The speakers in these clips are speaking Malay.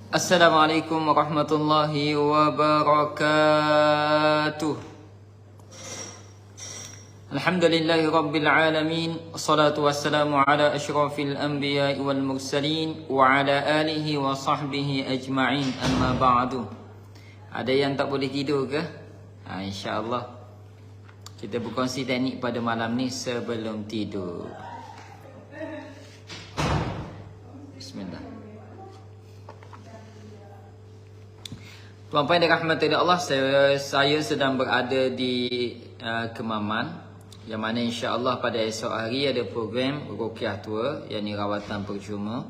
Assalamualaikum warahmatullahi wabarakatuh. Alhamdulillahi rabbil alamin. Assalatu wassalamu ala asyrafil anbiya'i wal mursalin wa ala alihi wa sahbihi ajma'in. Amma ba'du. Ada yang tak boleh tidur ke? InsyaAllah kita berkongsi teknik pada malam ni sebelum tidur. Bismillah. Tuan-tuan yang dirahmati Allah, saya sedang berada di Kemaman, yang mana insya-Allah pada esok hari ada program Ruqyah Tua, yang ni rawatan percuma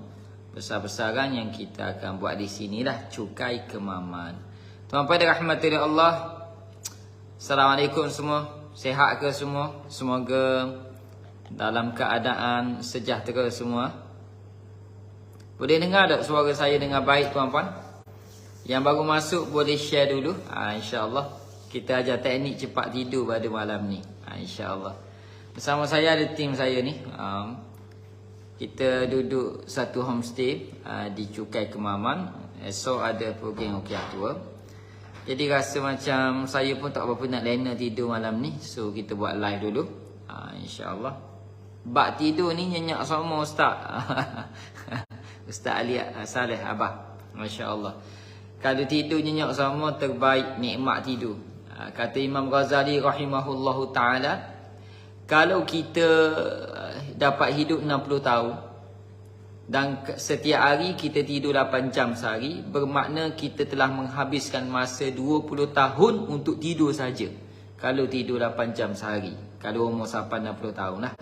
besar-besaran yang kita akan buat di sinilah, Cukai Kemaman. Tuan-tuan yang dirahmati Allah, Assalamualaikum semua. Sihat ke semua? Semoga dalam keadaan sejahtera semua. Boleh dengar tak suara saya dengan baik, tuan-tuan? Yang baru masuk boleh share dulu. InsyaAllah kita ajar teknik cepat tidur pada malam ni. InsyaAllah. Bersama saya ada tim saya ni. Kita duduk satu homestay di Cukai Kemaman. Esok ada program Ruqyah Tua. Jadi rasa macam saya pun tak berapa nak lena tidur malam ni. So kita buat live dulu. InsyaAllah. Bak tidur ni nyenyak semua Ustaz. Ustaz Ali Saleh Abah. MasyaAllah. Kalau tidur nyenyak sama, terbaik nikmat tidur. Kata Imam Ghazali rahimahullahu ta'ala, kalau kita dapat hidup 60 tahun dan setiap hari kita tidur 8 jam sehari, bermakna kita telah menghabiskan masa 20 tahun untuk tidur saja. Kalau tidur 8 jam sehari, kalau umur sampai 60 tahun lah.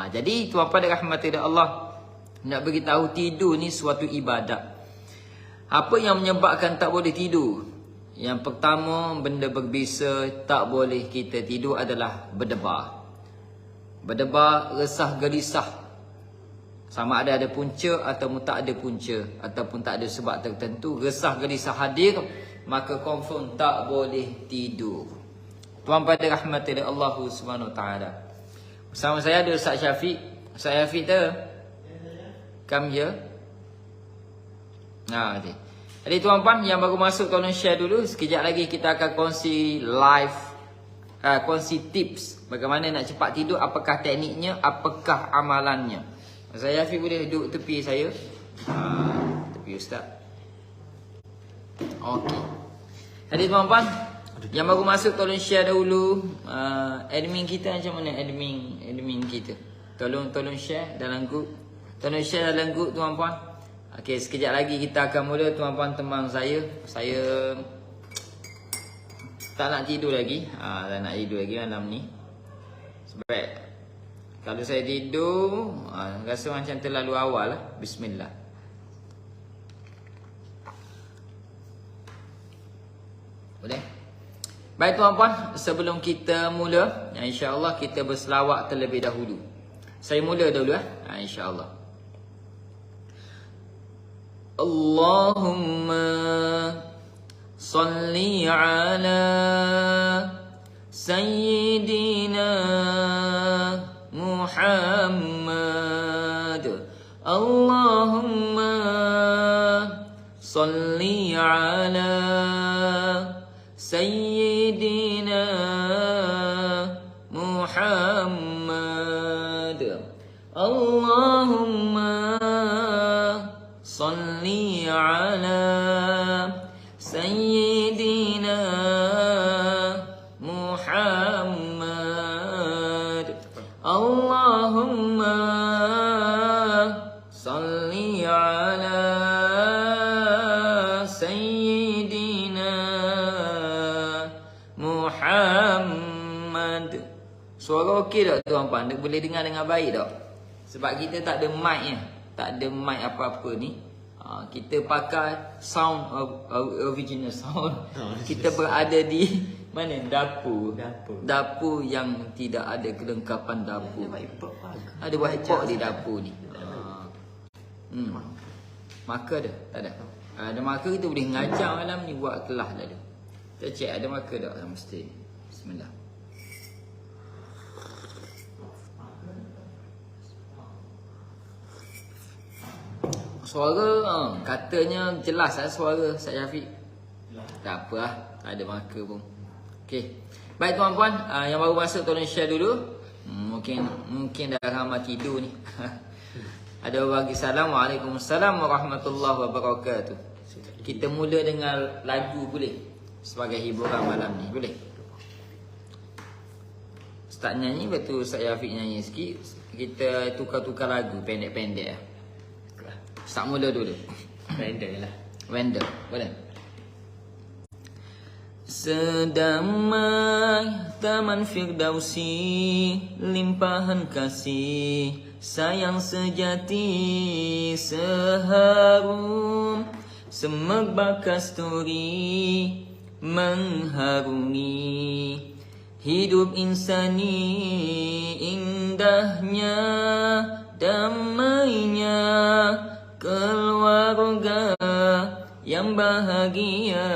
Jadi tuan-tuan rahmati Allah, nak beritahu tidur ni suatu ibadat. Apa yang menyebabkan tak boleh tidur? Yang pertama, benda berbisa tak boleh kita tidur adalah berdebar. Berdebar, resah, gelisah. Sama ada punca ataupun tak ada punca, ataupun tak ada sebab tertentu, resah, gelisah hadir, maka confirm tak boleh tidur. Tuan pada rahmati Allah Subhanahu Wa Taala. Bersama saya ada Ustaz Syafiq. Ustaz Syafiq tu? Come here. Jadi tuan-tuan yang baru masuk tolong share dulu. Sekejap lagi kita akan kongsi live, kongsi tips bagaimana nak cepat tidur, apakah tekniknya, apakah amalannya. Saya Hafiz boleh duduk tepi saya. Tepi Ustaz. Okey. Jadi tuan-tuan yang baru masuk tolong share dahulu. Admin kita macam mana admin kita? Tolong share dalam group. Tolong share dalam group tuan-tuan. Okey, sekejap lagi kita akan mula tuan-tuan teman saya. Saya tak nak tidur lagi. Tak nak tidur lagi malam ni. Sebab kalau saya tidur, rasa macam terlalu awal lah. Bismillah. Boleh? Baik tuan-tuan, sebelum kita mula, insya-Allah kita berselawat terlebih dahulu. Saya mula dulu insya-Allah. Allahumma salli ala Sayyidina Muhammad. Allahumma salli ala Sayyidina Muhammad. Allahumma salli ala Sayyidina Muhammad. Allahumma salli ala Sayyidina Muhammad. Suara okey tak tuan-tuan? Boleh dengar dengan baik tak? Sebab kita tak ada mic ya. Tak ada mic apa-apa ni. Kita pakai sound original sound. Kita berada di mana? Dapur yang tidak ada kelengkapan dapur. Ada whiteboard di dapur ni. Marker ada? Tak ada. Ada marker kita boleh ngajar malam ni, buat kelas lalu. Kita check ada marker tak? Mesti. Bismillah. Suara katanya jelas lah suara Ustaz Syafiq. Tak apa lah, tak ada marker pun. Okey. Baik tuan-puan, yang baru masuk tolong share dulu. Mungkin dah ramai tidur ni. Ada orang bagi salam. Waalaikumsalam warahmatullahi wabarakatuh. Kita mula dengan lagu boleh? Sebagai hiburan malam ni, boleh? Ustaz nyanyi, betul Ustaz Syafiq nyanyi sikit. Kita tukar-tukar lagu pendek-pendek lah. Ustaz mula dulu. Random lah. Random, boleh? Sedamai taman Firdausi, limpahan kasih, sayang sejati, seharum semerbak kasturi, mengharungi hidup insani, indahnya, damainya keluarga yang bahagia.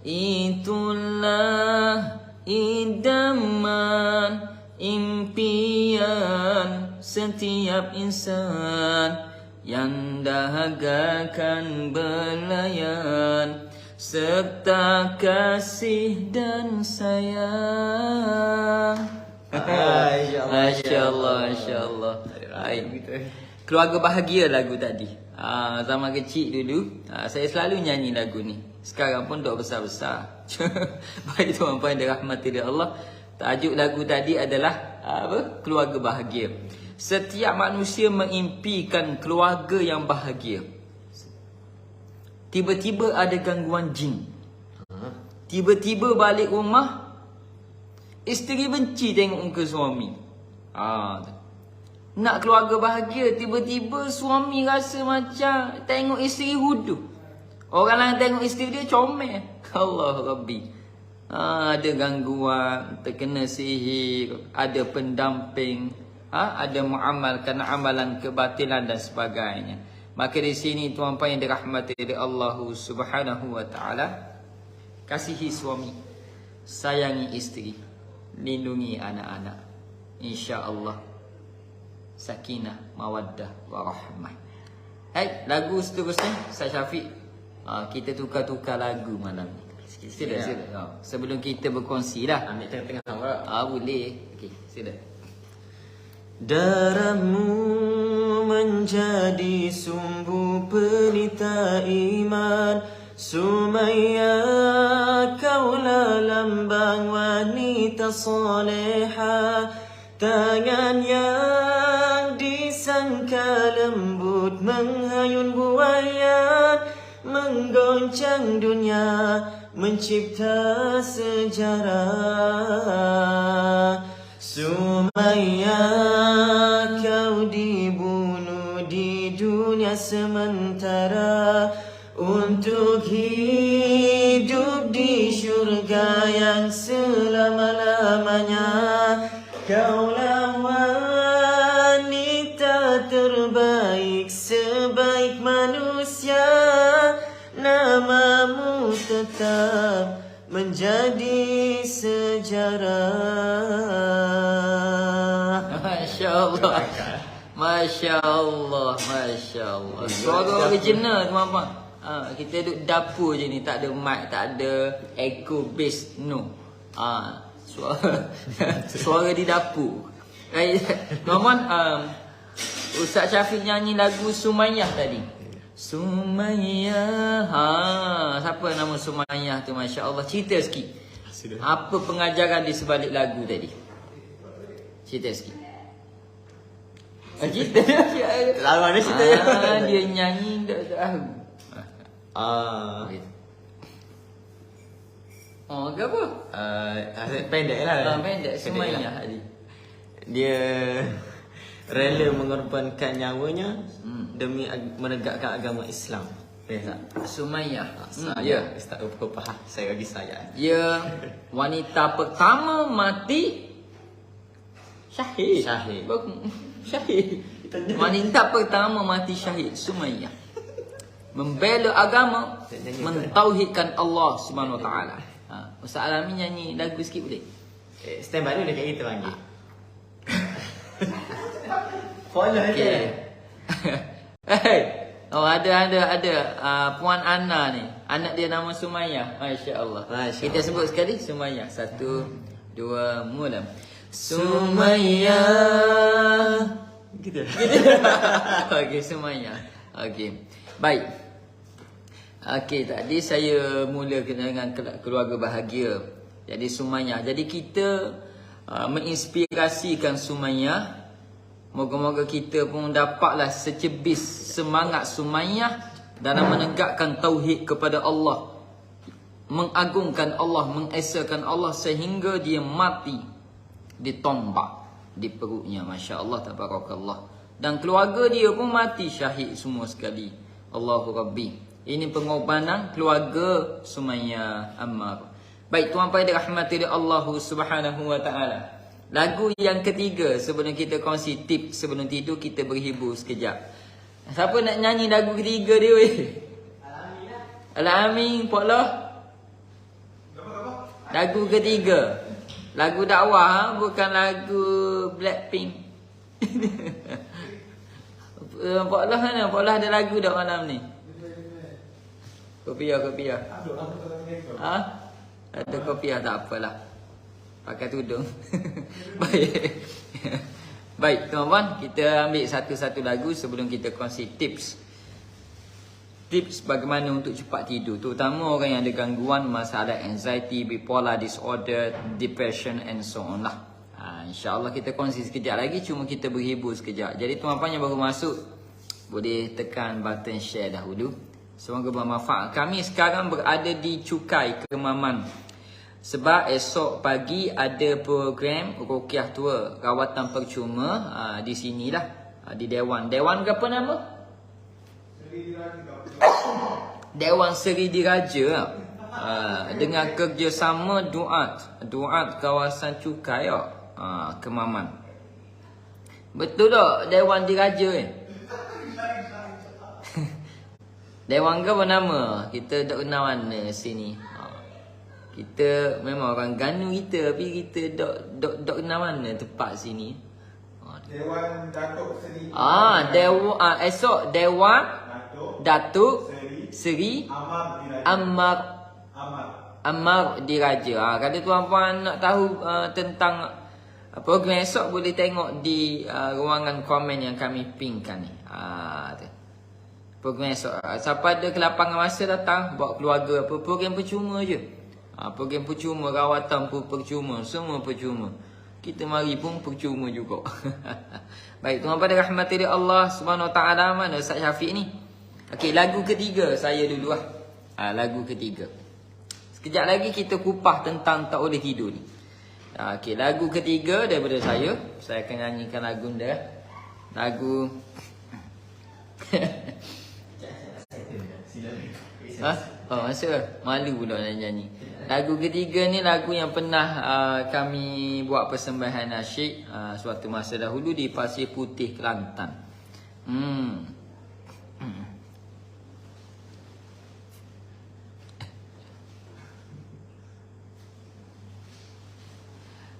Itulah idaman impian setiap insan yang dahagakan belayan serta kasih dan sayang. Masya Allah, Masya Allah. Keluarga bahagia lagu tadi. Zaman kecil dulu saya selalu nyanyi lagu ni. Sekarang pun dah besar-besar. Baik tuan-puan dirahmati oleh Allah, tajuk lagu tadi adalah apa? Keluarga bahagia. Setiap manusia mengimpikan keluarga yang bahagia. Tiba-tiba ada gangguan jin. Tiba-tiba balik rumah, isteri benci tengok muka suami. Nak keluarga bahagia, tiba-tiba suami rasa macam tengok isteri hudu. Orang lain tengok isteri dia comel. Allah Rabbi. Ada gangguan, terkena sihir, ada pendamping, ada muamalkan amalan kebatilan dan sebagainya. Maka di sini tuan-puan yang dirahmati oleh Allah Subhanahu wa taala, kasihi suami, sayangi isteri, lindungi anak-anak. Insya-Allah sakinah, mawaddah, warahmah. Hai, lagu seterusnya Ustaz Syafiq. Kita tukar-tukar lagu malam ni. Sila. Sebelum kita berkongsi lah. Ambil tengah-tengah pula. Boleh. Okey, sila. Darahmu menjadi sumbu pelita iman, Sumayyah kaulah lambang wanita soleha. Tangan yang disangka lembut menghayun buaya, menggoncang dunia, mencipta sejarah. Sumayyah, kau dibunuh di dunia sementara untuk hidup di syurga yang selama-lamanya. Kaulah wanita terbaik, sebaik manusia. Namamu tetap menjadi sejarah. Masya Allah. Masya Allah. Masya Allah. Suara original tuan-tuan. Kita duduk dapur je ni, tak ada mic, tak ada echo bass, no. Suara di dapur. Tuan-tuan, Ustaz Syafiq nyanyi lagu Sumayyah tadi. Sumayyah. Siapa nama Sumayyah tu? Masya Allah. Cerita sikit. Apa pengajaran di sebalik lagu tadi? Cerita sikit. Cerita. Lalu mana cerita? Dia nyanyi tak tahu. Ke apa? Pendek lah. Pendek. Sumayyah tadi. Dia rela mengorbankan nyawanya demi menegakkan agama Islam. Sumayyah. Ya, Ustaz faham. Saya bagi saya. Dia wanita pertama mati syahid. Syahid. Wanita pertama mati syahid, Sumayyah. Membela agama, mentauhidkan Allah Subhanahu Wa Taala. Ustaz Alamin nyanyi lagu sikit boleh? Stand by dulu dekat kita panggil. Follow Okay. Hey, Oh ada. Puan Ana ni. Anak dia nama Sumayyah. Masya-Allah. Kita sebut sekali Sumayyah. 1 2 mula. Sumayyah. Gitu. Okey, Sumayyah. Okey. Baik. Okey, tadi saya mula dengan keluarga bahagia. Jadi Sumayyah. Jadi kita menginspirasikan Sumayyah. Moga-moga kita pun dapatlah secebis semangat Sumayyah dalam menegakkan tauhid kepada Allah, mengagungkan Allah, mengesakan Allah sehingga dia mati ditombak di perutnya. Masya-Allah, tabarakallah. Dan keluarga dia pun mati syahid semua sekali. Allahu Rabbi. Ini pengorbanan keluarga Sumayyah Ammar. Baik, tuan-tuan dirahmati oleh Allah Subhanahu wa taala. Lagu yang ketiga sebelum kita kongsi tip sebelum tidur, kita berhibur sekejap. Siapa nak nyanyi lagu ketiga dia weh? Al-Amin, Pak Loh. Lagu ketiga. Lagu dakwah, bukan lagu Blackpink. Pak Loh mana? Pak Loh ada lagu dah malam ni? Kopiah. Ha? Ada kopiah, tak apalah. Pakai tudung. Baik, tuan-tuan, kita ambil satu-satu lagu sebelum kita kongsi tips. Tips bagaimana untuk cepat tidur, terutama orang yang ada gangguan masalah anxiety, bipolar disorder, depression and so on lah. InsyaAllah kita kongsi sekejap lagi, cuma kita berhibur sekejap. Jadi tuan-tuan yang baru masuk, boleh tekan button share dahulu. Semoga bermanfaat. Kami sekarang berada di Cukai Kemaman. Sebab esok pagi ada program Ruqyah Tour rawatan percuma di sinilah, di Dewan. Dewan ke apa nama? Dewan Seri Diraja. Dengan kerjasama Duat kawasan Cukai Kemaman. Betul tak Dewan Diraja Dewan ke apa nama? Kita tak kenal mana sini. Kita memang orang Ganu kita, tapi kita dok kenal mana tempat sini. Dewan Datuk Seri. Esok Dewan Datuk Seri Ammar Diraja. Kalau tuan-puan nak tahu tentang program esok, boleh tengok di ruangan komen yang kami pinnkan ni. Program esok. Siapa ada kelapangan masa datang, bawa keluarga apa, program percuma je. Program percuma, rawatan pun percuma, semua percuma. Kita mari pun percuma juga. Baik, tuan-tuan pada rahmati Allah Subhanahu wa taala. Mana Ustaz Syafiq ni? Okey, lagu ketiga saya dulu lah. Lagu ketiga. Sekejap lagi kita kupah tentang tak boleh tidur ni. Okey, lagu ketiga daripada saya. Saya akan nyanyikan lagu dia. Lagu Oh, masa malu pula nak nyanyi. Lagu ketiga ni lagu yang pernah kami buat persembahan nasyid suatu masa dahulu di Pasir Putih, Kelantan.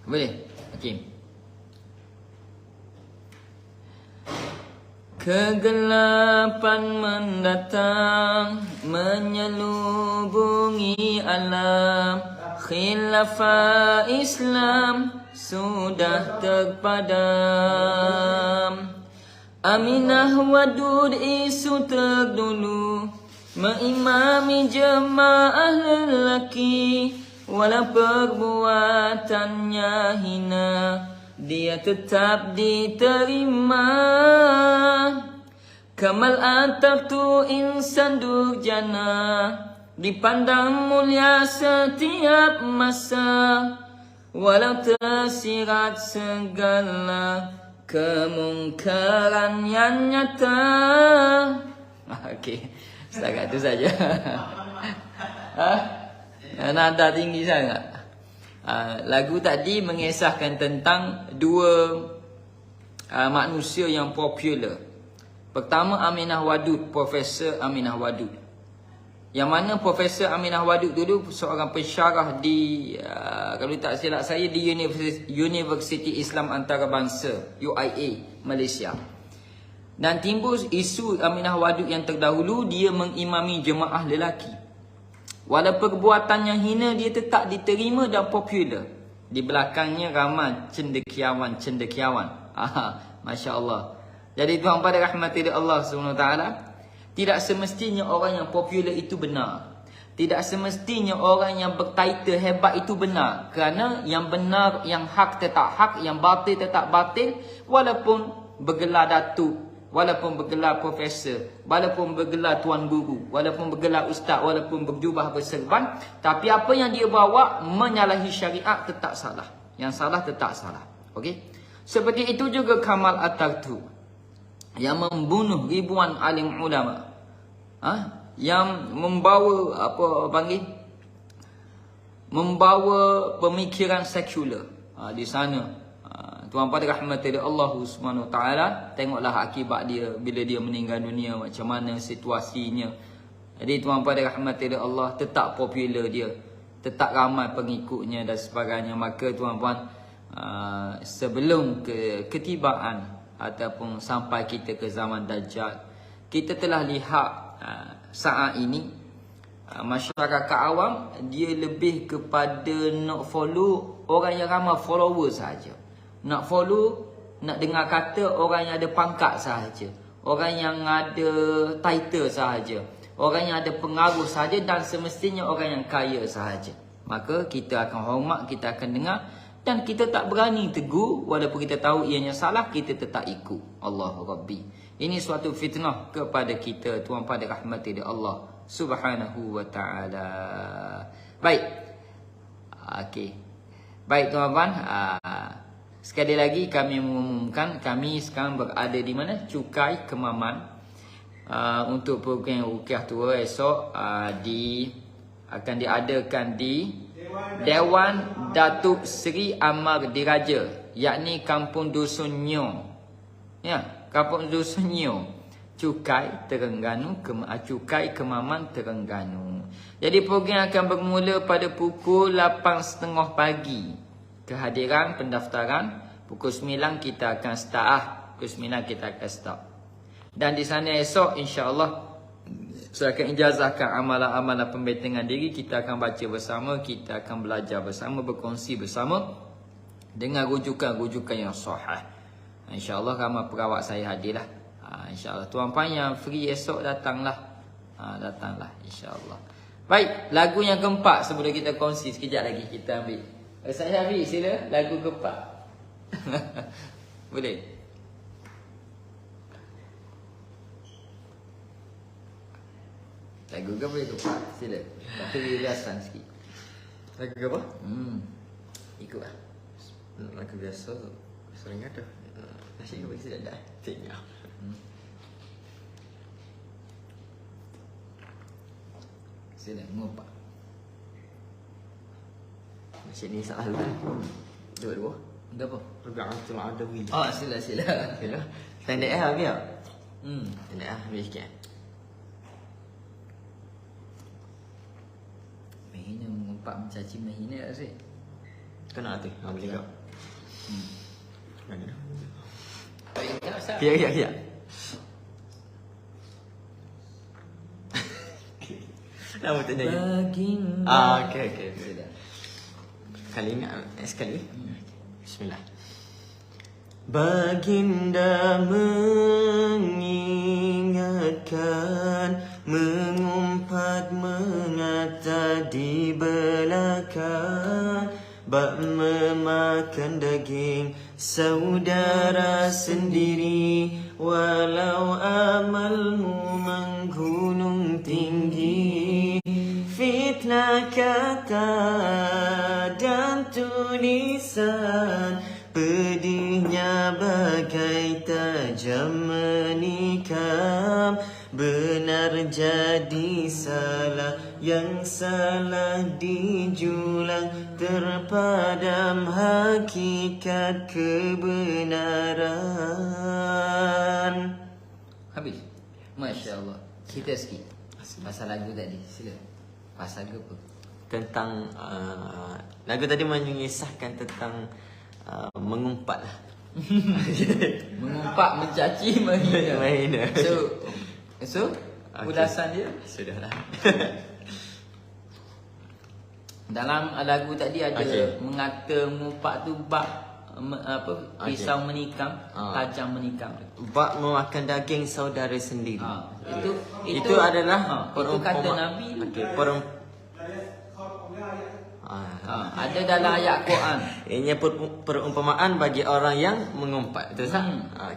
Boleh? Okey. Kegelapan mendatang menyelubungi alam, khilafah Islam sudah terpadam. Aminah Wadud isu terdulu mengimami jemaah lelaki, walau perbuatannya hina, dia tetap diterima. Kamal ataftu insan durjana, dipandang mulia setiap masa, walau tersirat segala kemungkaran yang nyata. Okey, setakat tu saja. Nada tinggi sangat. Lagu tadi mengisahkan tentang dua manusia yang popular. Pertama Aminah Wadud, Profesor Aminah Wadud. Yang mana Profesor Aminah Wadud dulu seorang pensyarah di kalau tak silap saya di Universiti Islam Antarabangsa UIA Malaysia. Dan timbul isu Aminah Wadud yang terdahulu, dia mengimami jemaah lelaki. Walaupun perbuatannya hina, dia tetap diterima dan popular. Di belakangnya ramai cendekiawan. Masya Allah. Jadi tuan pada rahmati Allah SWT, tidak semestinya orang yang popular itu benar. Tidak semestinya orang yang bertitle hebat itu benar. Kerana yang benar, yang hak tetap hak, yang batil tetap batil. Walaupun bergelar datuk, walaupun bergelar profesor, walaupun bergelar tuan guru, walaupun bergelar ustaz, walaupun berjubah berserban, tapi apa yang dia bawa menyalahi syariat tetap salah. Yang salah tetap salah. Okey? Seperti itu juga Kamal Atatürk yang membunuh ribuan alim ulama. Yang membawa membawa pemikiran sekular di sana. Tuan pada rahmati Allah Subhanahu Wa Taala, tengoklah akibat dia bila dia meninggal dunia, macam mana situasinya. Jadi tuan pada rahmati Allah, tetap popular dia, tetap ramai pengikutnya dan sebagainya. Maka tuan-puan, sebelum ketibaan ataupun sampai kita ke zaman Dajjal, kita telah lihat saat ini masyarakat awam dia lebih kepada nak follow orang yang ramai follower saja. Nak follow, nak dengar kata orang yang ada pangkat sahaja, orang yang ada title sahaja, orang yang ada pengaruh sahaja, dan semestinya orang yang kaya sahaja. Maka kita akan hormat, kita akan dengar, dan kita tak berani tegur. Walaupun kita tahu ianya salah, kita tetap ikut. Allahu Rabbi. Ini suatu fitnah kepada kita, tuan pada rahmati Allah Subhanahu Wa Taala. Baik. Okey. Baik tuan-tuan, sekali lagi kami mengumumkan kami sekarang berada di mana? Cukai Kemaman. Untuk program Ruqyah Tua esok akan diadakan di Dewan Datuk Seri Amar Diraja, yakni Kampung Dusun Nyong. Ya, Kampung Dusun Nyong, Cukai Terengganu, Cukai Kemaman Terengganu. Jadi program akan bermula pada pukul 8.30 pagi. Kehadiran pendaftaran pukul 9 kita akan start. Pukul 9 kita akan start. Dan di sana esok insya-Allah saya akan ijazahkan amalan-amalan pembentengan diri. Kita akan baca bersama, kita akan belajar bersama, berkongsi bersama dengan rujukan-rujukan yang sahih. InsyaAllah ramai perawat saya hadirlah. InsyaAllah tuan-puan yang free esok datanglah. Datanglah insyaAllah. Baik, lagu yang keempat sebelum kita kongsi sekejap lagi kita ambil. Ustaz Syafiq, sila lagu keempat. Boleh? Lagu ke boleh keempat? Sila. Tapi riasan sikit. Lagu apa? Ikutlah. Lagu biasa sering ada. Nasi bagi saya dah. Tengok. Sila, ngumpat. Macam ni salah dulu. Dua-dua. Dah apa? Pegang tu ada wheel. Sila. Sila. Pendek habis tak? Pendek habis sikit. Mahina mengumpat mencaci mahina tak sih? Kena tu. Boleh tak? Mana? Ya. Nama tak nyanyi. Baginda. Okey. Kali ni sekali. Bismillah. Baginda mengingatkan, mengumpat mengata di belakang, bak memakan daging saudara sendiri, walau amalmu menggunung tinggi. Fitnah kata dan tulisan, pedihnya bagai tajam menikam. Benar jadi salah, yang salah dijulang, terpadam hakikat kebenaran. Habis. Masya Allah. Kita sikit pasal lagu tadi. Sila. Pasal lagu apa? Tentang lagu tadi mengisahkan tentang mengumpat lah. Mengumpat, mencaci, menghina. Menghina. So ulasan dia Sudahlah. dalam lagu tadi ada Okey. mengata mengumpat tu bab pisau menikam, Ah. tajam menikam. Bak memakan daging saudara sendiri. Itu adalah itu kata Nabi. Okey, Ada dalam ayat Quran. Ini perumpamaan bagi orang yang mengumpat. Betul tak?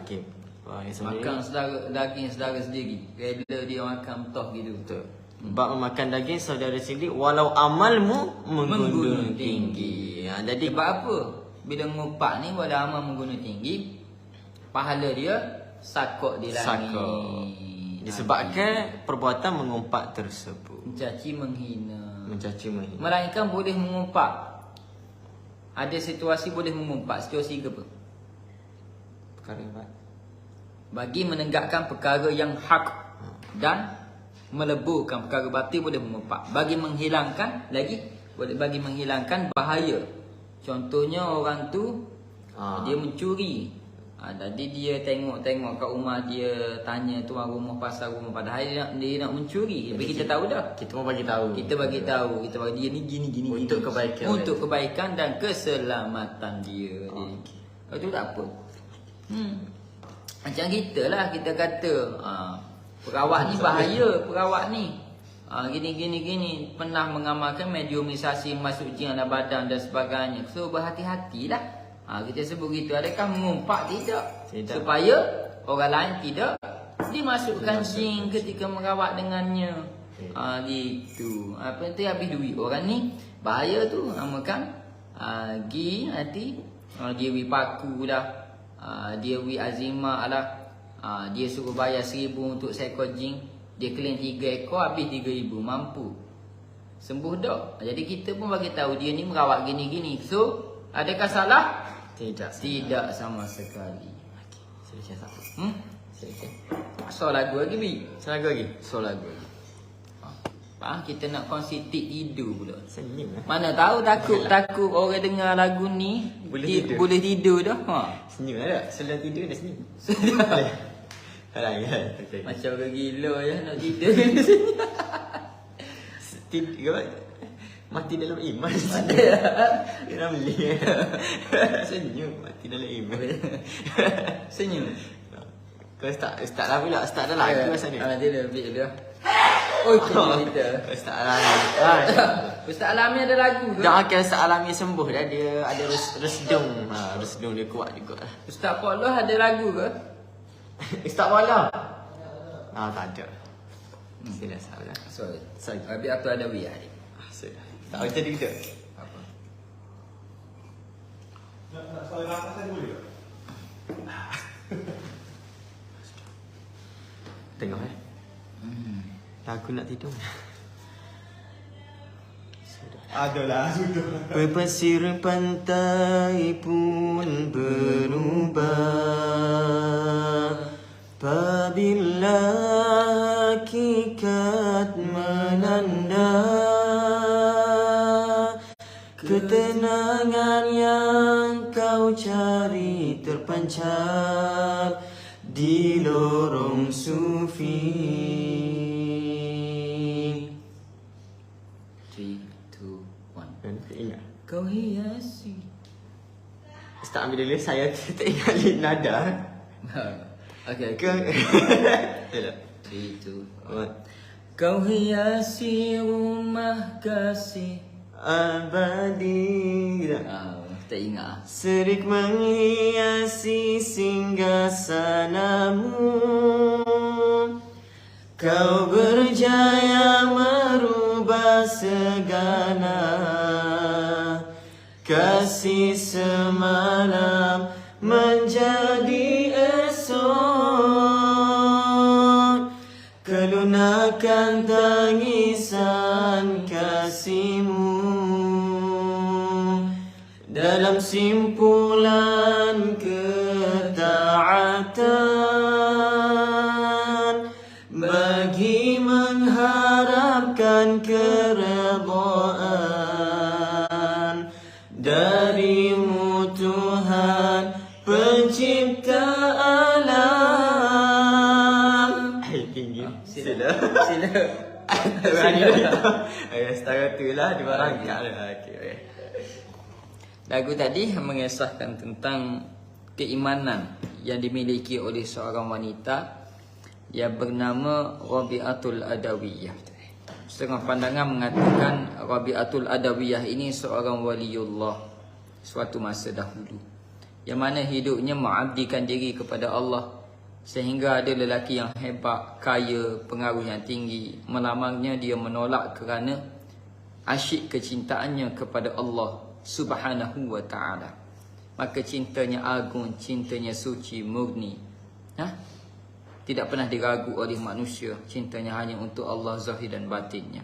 Okey. Makan daging saudara sendiri. Rela dia makan mentah gitu. Betul. Bab memakan daging saudara sendiri walau amalmu menggunung tinggi. Jadi Sebab apa? Bila mengumpat ni walau amal menggunung tinggi, pahala dia sakok di langit. disebabkan perbuatan mengumpat tersebut. Mencaci menghina. Mencaci menghina. Melainkan boleh mengumpat. Ada situasi boleh mengumpat. Situasi ke apa? Perkara yang baik. Bagi menegakkan perkara yang hak dan meleburkan perkara batil boleh mengumpat. Bagi menghilangkan bagi menghilangkan bahaya. Contohnya orang tu dia mencuri. Jadi dia tengok kat rumah dia, tanya tuan rumah pasal rumah, padahal dia nak mencuri. Tapi kita tahu dah. Kita mau bagi tahu. Kita bagi dia ni gini Untuk kebaikan. Untuk kebaikan dan keselamatan dia. Itu tak apa. Macam kita lah, kita kata perawat ni bahaya, perawat ni gini pernah mengamalkan mediumisasi masuk jin dalam badan dan sebagainya. So berhati-hatilah. Kita sebut gitu. Adakah mengumpat? Tidak. Supaya orang lain tidak dimasukkan jin ketika merawat dengannya. Gitu. Apa tu habis duit orang ni bahaya tu. Makan gi nanti dia wi paku dah. Dia wi azimah lah. Dia suruh bayar 1,000 untuk seekor jin. Dia claim 3 ekor habis 3,000. Mampu sembuh dak. Jadi kita pun bagi tahu dia ni merawat gini-gini. So adakah salah? Tidak sama sekali. Silakan satu. Silakan. So lagu lagi bi. So lagu lagi. Kita nak kongsi tip tidur pula. Senyum lah. Mana tahu takut orang dengar lagu ni boleh tidur dah. Senyum lah tak? Sebelum tidur dah senyum. Okay. Macam orang gila ya nak tidur. Mati dalam iman. Ramli. Senyum mati dalam iman. Senyum. Kau start lah pula. Start dah lagu masa ni. Dia dah ambil dah. Kita. Ustaz Alami. Ustaz Alami ada lagu ke? Dah akan Ustaz Alami sembuh dah. Dia ada resdung. Resdung dia kuat juga. Ustaz Paulo ada lagu ke? Ustaz Wala. Tak ada. Sila salah. Sorry. Habis apa ada biar ni? Sudah. Tak macam dia. Apa? Nak soal apa saya boleh tak? Tengok lagu nak tidur. Adalah sudah. Pesisir pantai pun berubah apabila hakikat menanda ketenangan yang kau cari terpancar di lorong sufi. 3, 2, 1. Ingat. Kau hiasi. Start ambil dulu. Saya tak ingat nada. Okay. 3, 2, 1. Kau hiasi rumah kasih abadi. Tak ingat. Serik menghiasi singgasanamu. Kau berjaya merubah segala kasih semalam menjadi esok. Kelunakan tangisan kasihmu dalam simpulan ketaatan bagi mengharapkan keredaan darimu Tuhan. Mana? Setara tu lah dia rangkap lah. Okey. Lagu tadi mengisahkan tentang keimanan yang dimiliki oleh seorang wanita yang bernama Rabi'atul Adawiyah. Setengah pandangan mengatakan Rabi'atul Adawiyah ini seorang waliullah suatu masa dahulu, yang mana hidupnya mengabdikan diri kepada Allah, sehingga ada lelaki yang hebat, kaya, pengaruh yang tinggi melamarnya. Dia menolak kerana asyik kecintaannya kepada Allah Subhanahu wa ta'ala. Maka cintanya agung, cintanya suci, murni, tidak pernah diragu oleh manusia. Cintanya hanya untuk Allah zahir dan batinnya.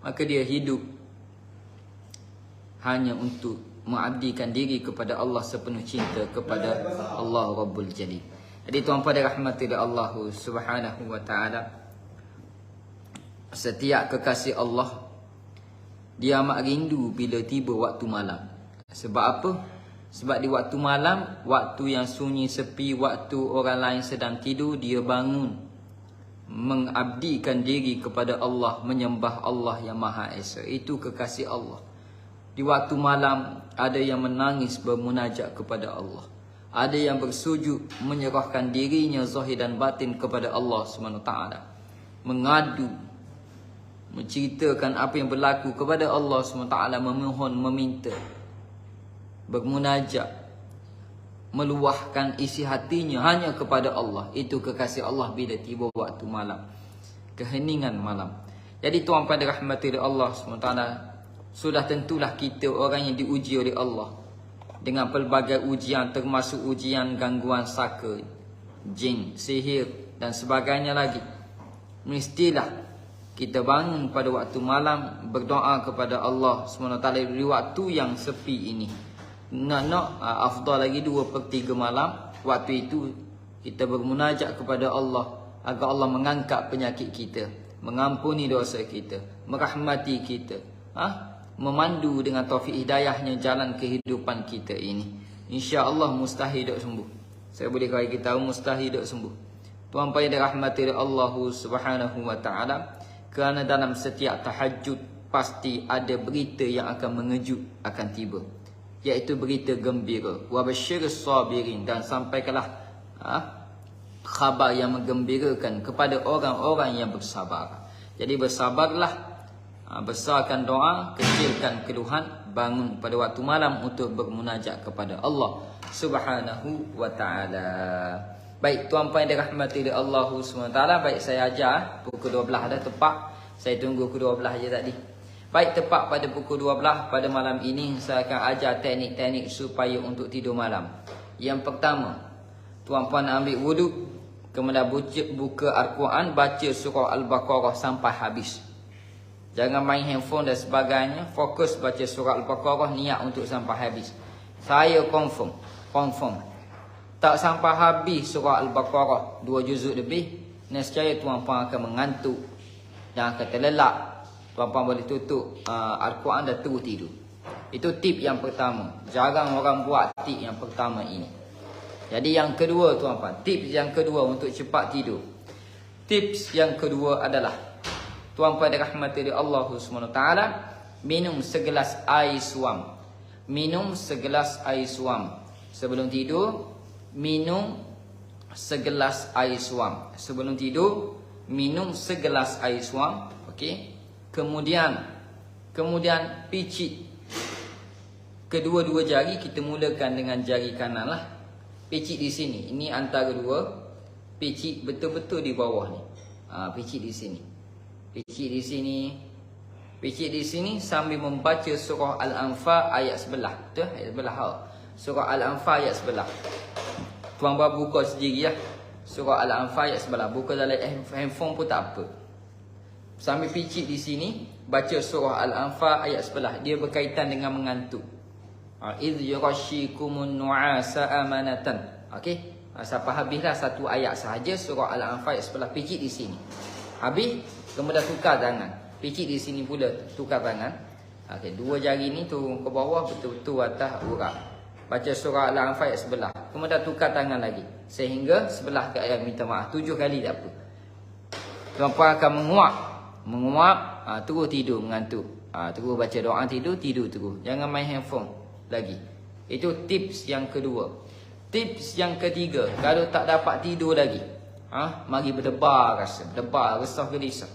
Maka dia hidup hanya untuk mengabdikan diri kepada Allah sepenuh cinta kepada Allah Rabbul Jalil. Jadi tuan-puan dirahmati oleh Allah Subhanahu wa ta'ala, setiap kekasih Allah dia amat rindu bila tiba waktu malam. Sebab apa? Sebab di waktu malam, waktu yang sunyi sepi, waktu orang lain sedang tidur, dia bangun mengabdikan diri kepada Allah, menyembah Allah yang Maha Esa. Itu kekasih Allah. Di waktu malam ada yang menangis bermunajat kepada Allah, ada yang bersujud menyerahkan dirinya zahir dan batin kepada Allah SWT, mengadu, menceritakan apa yang berlaku kepada Allah SWT, memohon, meminta, bermunajat, meluahkan isi hatinya hanya kepada Allah. Itu kekasih Allah bila tiba waktu malam, keheningan malam. Jadi tuan-puan dirahmati oleh Allah SWT, sudah tentulah kita orang yang diuji oleh Allah dengan pelbagai ujian, termasuk ujian gangguan saka, jin, sihir dan sebagainya lagi. Mestilah kita bangun pada waktu malam, berdoa kepada Allah SWT di waktu yang sepi ini. Nak afdal lagi 2/3 malam. Waktu itu kita bermunajat kepada Allah agar Allah mengangkat penyakit kita, mengampuni dosa kita, merahmati kita, memandu dengan taufik hidayahnya jalan kehidupan kita ini. InsyaAllah mustahil dok sembuh. Saya boleh kata kita mustahil dok sembuh. Tuan-tuan yang dirahmati oleh Allah Subhanahu wa ta'ala, kerana dalam setiap tahajud pasti ada berita yang akan mengejut akan tiba, iaitu berita gembira. Wa basyirus sabirin, dan sampaikanlah khabar yang menggembirakan kepada orang-orang yang bersabar. Jadi bersabarlah, besarkan doa, kecilkan keluhan, bangun pada waktu malam untuk bermunajat kepada Allah Subhanahu wa ta'ala. Baik tuan-puan yang dirahmati oleh Allah SWT, baik saya ajar pukul 12 dah tepat. Saya tunggu pukul 12 je tadi. Baik, tepat pada pukul 12 pada malam ini saya akan ajar teknik-teknik supaya untuk tidur malam. Yang pertama, tuan-puan ambil wuduk, kemudian buka Al-Quran, baca surah Al-Baqarah sampai habis. Jangan main handphone dan sebagainya, fokus baca surah Al-Baqarah, niat untuk sampai habis. Saya confirm tak sampai habis surah Al-Baqarah 2 juzuk lebih, nescaya tuan-puan akan mengantuk dan akan terlelap. Tuan-puan boleh tutup Al-Quran dan terus tidur. Itu tip yang pertama. Jarang orang buat tip yang pertama ini. Jadi yang kedua tuan-puan, tips yang kedua untuk cepat tidur. Tips yang kedua adalah, tuan-puan dirahmati oleh Allah SWT, minum segelas air suam. Minum segelas air suam sebelum tidur. Minum segelas air suam sebelum tidur. Minum segelas air suam. Okey. Kemudian picit kedua-dua jari. Kita mulakan dengan jari kanan lah. Picit di sini. Ini antara dua. Picit betul-betul di bawah ni. Picit di sini. Picit di sini. Picit di sini sambil membaca surah Al-Anfal ayat sebelah. Betul? Ayat sebelah. Surah Al-Anfal ayat sebelah. Tuan-tuan buka sendiri lah. Surah Al-Anfal ayat sebelah. Buka dalam handphone pun tak apa. Sambil picit di sini, baca surah Al-Anfal ayat sebelah. Dia berkaitan dengan mengantuk. Idh yurashikumun nu'asa amanatan. Okey. Sampai habislah satu ayat sahaja surah Al-Anfal ayat sebelah. Picit di sini. Habis, kemudian tukar tangan. Picit di sini pula, tukar tangan. Okey, dua jari ni turun ke bawah, betul-betul atas urat. Baca surah Al-Anfal ayat sebelah. Kemudian tukar tangan lagi. Sehingga sebelah ke ayat minta maaf. 7 kali tak apa. Tuan-puan akan menguap Menguap, terus tidur mengantuk. Terus baca doa tidur terus. Jangan main handphone lagi. Itu tips yang kedua. Tips yang ketiga, kalau tak dapat tidur lagi, mari berdebar rasa, berdebar, resah gelisah.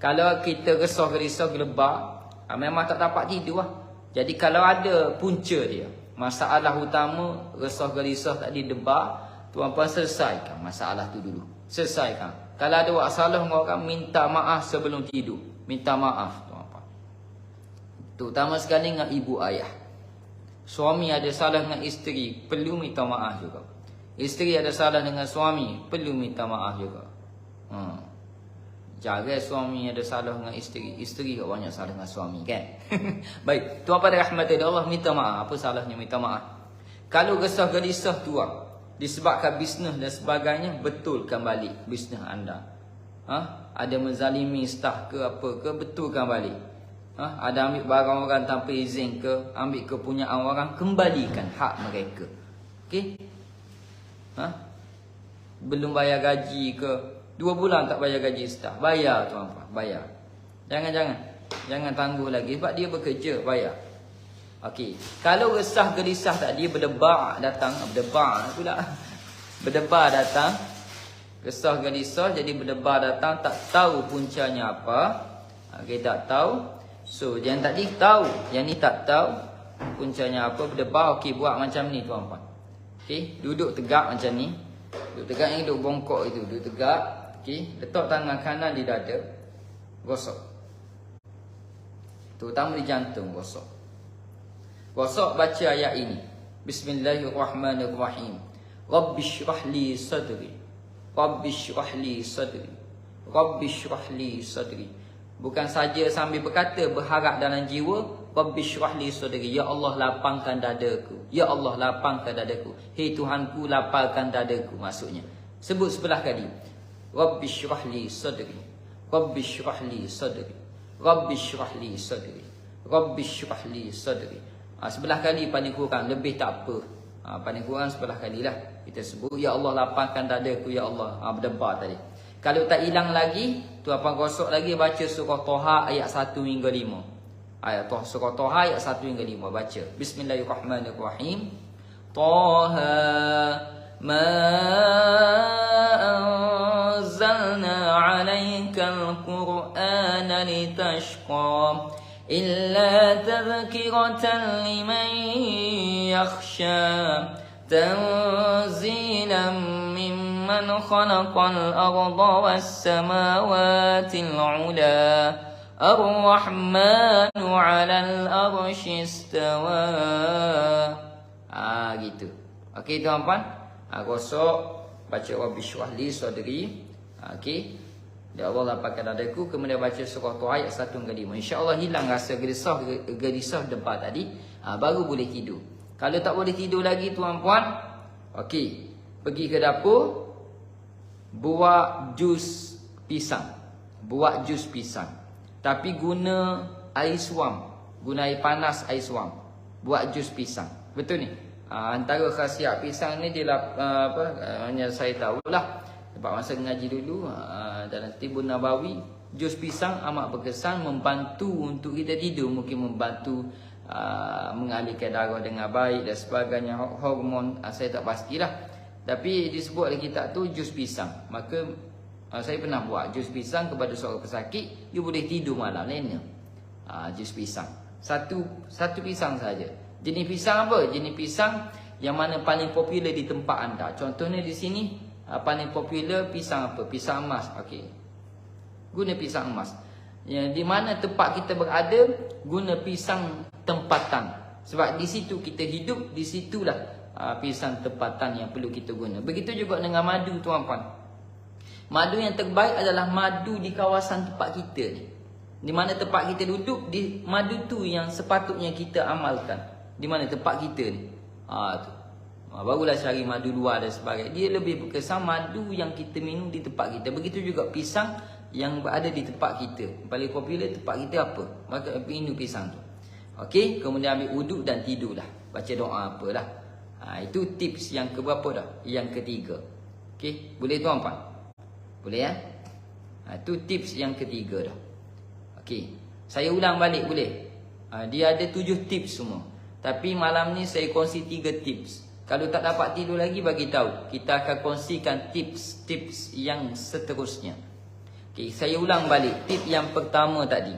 Kalau kita resah gelisah, gelebar, memang tak dapat tidur lah. Jadi kalau ada punca dia, masalah utama resah gelisah tadi debar, tuan-puan selesaikan masalah tu dulu. Selesaikan. Kalau ada buat salah dengan orang, minta maaf sebelum tidur. Minta maaf tuan-puan. Terutama sekali dengan ibu ayah. Suami ada salah dengan isteri, perlu minta maaf juga. Isteri ada salah dengan suami, perlu minta maaf juga. Jaga suami ada salah dengan isteri, isteri juga banyak salah dengan suami, kan? Baik, tuan pada rahmat Allah, minta maaf. Apa salahnya minta maaf? Kalau resah gelisah tuan, disebabkan bisnes dan sebagainya, betulkan balik bisnes anda. Ada menzalimi staf ke apa ke, betulkan balik. Ada ambil barang orang tanpa izin ke, ambil kepunyaan orang, kembalikan hak mereka. Okey? Belum bayar gaji ke, 2 bulan tak bayar gaji staf, bayar tuan-puan, bayar. Jangan tangguh lagi sebab dia bekerja, bayar. Okey. Kalau resah gelisah tadi berdebar datang, berdebar pula. Berdebar datang, resah gelisah jadi berdebar datang, tak tahu puncanya apa. Okey, tak tahu. So, yang tadi tahu, yang ni tak tahu puncanya apa, berdebar. Okey, buat macam ni tuan-puan. Okey, duduk tegak macam ni. Duduk tegak ni, duduk bongkok itu, duduk tegak. Okey, letak tangan kanan di dada. Gosok. Terutama di jantung, gosok. Gosok, baca ayat ini. Bismillahirrahmanirrahim. Rabbi syrah li sadri. Rabbi syrah li sadri. Rabbi syrah li sadri. Bukan saja sambil berkata, berharap dalam jiwa, Rabbi syrah li sadri. Ya Allah, lapangkan dadaku. Ya Allah, lapangkan dadaku. Hei Tuhanku, lapangkan dadaku. Maksudnya, sebut sebelah kali. Rabbi syrah li sadri. Rabbi syrah li sadri. Rabbi syrah li sadri. Rabbi syrah li sadri. Sebelah kali paling kurang, lebih tak apa. Paling kurang sebelah kali lah kita sebut. Ya Allah, lapangkan dadaku. Ya Allah, berdebar tadi. Kalau tak hilang lagi, tuan-puan gosok lagi, baca surah Toha ayat 1 hingga 5. Surah Toha ayat 1 hingga 5. Baca. Bismillahirrahmanirrahim. Toha ma anzalna alaikal Qur'ana litashqa illa tadhkiratan liman yakhsha tanzilan mimman khalaqal arda was samawati al-'ula ar-rahmanu 'alal arsy istawa. Gitu. Okey tuan-puan, gosok, baca Rabbi syrah li sadri. Okey. Ya Allah, lapangkan dadaku. Kemudian baca surah Toha ayat 1 hingga 5. InsyaAllah hilang rasa gelisah debar tadi. Baru boleh tidur. Kalau tak boleh tidur lagi tuan-puan, okey, pergi ke dapur, buat jus pisang. Buat jus pisang. Tapi guna air suam. Guna air panas, air suam. Buat jus pisang. Betul ni? Antara khasiat pisang ni dia hanya saya tahulah. Sebab masa ngaji dulu dalam Tibun Nabawi, jus pisang amat berkesan, membantu untuk kita tidur, mungkin membantu mengalirkan darah dengan baik dan sebagainya, hormon saya tak pastilah. Tapi disebut dalam kitab tu jus pisang. Maka saya pernah buat jus pisang kepada seorang pesakit, you boleh tidur malam lena. Jus pisang. Satu pisang saja. Jenis pisang apa? Jenis pisang yang mana paling popular di tempat anda. Contohnya di sini paling popular pisang apa? Pisang emas. Okey. Guna pisang emas. Yang di mana tempat kita berada, guna pisang tempatan. Sebab di situ kita hidup, di situlah pisang tempatan yang perlu kita guna. Begitu juga dengan madu tuan-puan. Madu yang terbaik adalah madu di kawasan tempat kita ni. Di mana tempat kita duduk, di madu tu yang sepatutnya kita amalkan. Di mana tempat kita ni. Tu. Barulah cari madu luar dan sebagainya. Dia lebih berkesan madu yang kita minum di tempat kita. Begitu juga pisang yang berada di tempat kita. Paling popular tempat kita apa? Maka minum pisang tu. Okey, kemudian ambil wuduk dan tidurlah. Baca doa apalah. Itu tips yang keberapa dah? Yang ketiga. Okey, boleh tuan-puan? Boleh ya? Itu tips yang ketiga dah. Okey. Saya ulang balik boleh? Dia ada 7 tips semua. Tapi malam ni saya kongsi 3 tips. Kalau tak dapat tidur lagi bagi tahu. Kita akan kongsikan tips-tips yang seterusnya. Okey, saya ulang balik. Tip yang pertama tadi.